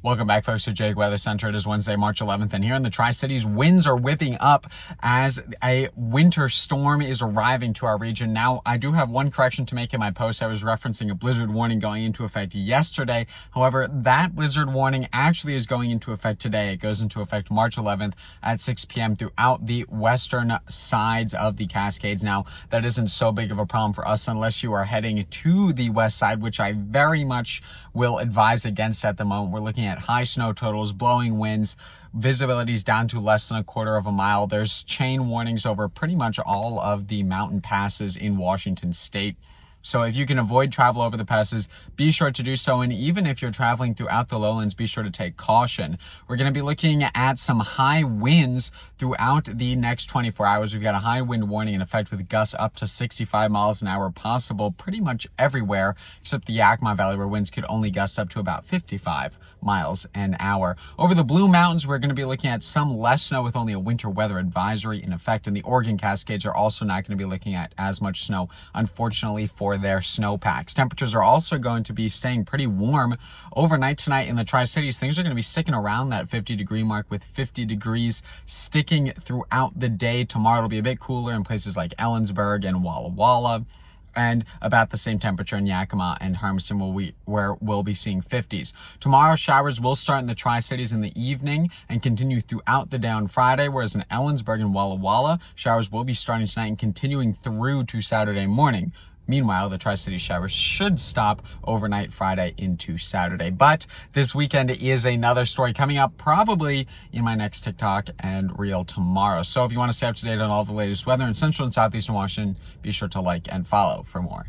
Welcome back, folks, to Jake Weather Center. It is Wednesday, March 11th, and here in the Tri-Cities, winds are whipping up as a winter storm is arriving to our region. Now, I do have one correction to make in my post. I was referencing a blizzard warning going into effect yesterday. However, that blizzard warning actually is going into effect today. It goes into effect March 11th at 6 p.m. throughout the western sides of the Cascades. Now, that isn't so big of a problem for us unless you are heading to the west side, which I very much will advise against at the moment. We're looking at high snow totals, blowing winds, visibilities down to less than a quarter of a mile. There's chain warnings over pretty much all of the mountain passes in Washington state. So if you can avoid travel over the passes, be sure to do so. And even if you're traveling throughout the lowlands, be sure to take caution. We're going to be looking at some high winds throughout the next 24 hours. We've got a high wind warning in effect with gusts up to 65 miles an hour possible pretty much everywhere except the Yakima Valley, where winds could only gust up to about 55 miles an hour. Over the Blue Mountains, we're going to be looking at some less snow with only a winter weather advisory in effect. And the Oregon Cascades are also not going to be looking at as much snow, unfortunately, for their snowpacks. Temperatures are also going to be staying pretty warm overnight tonight in the Tri-Cities. Things are going to be sticking around that 50-degree mark, with 50 degrees sticking throughout the day. Tomorrow it'll be a bit cooler in places like Ellensburg and Walla Walla, and about the same temperature in Yakima and Hermiston, where we'll be seeing 50s. Tomorrow, showers will start in the Tri-Cities in the evening and continue throughout the day on Friday, whereas in Ellensburg and Walla Walla, showers will be starting tonight and continuing through to Saturday morning. Meanwhile, the Tri-Cities showers should stop overnight Friday into Saturday. But this weekend is another story coming up probably in my next TikTok and reel tomorrow. So if you want to stay up to date on all the latest weather in central and southeastern Washington, be sure to like and follow for more.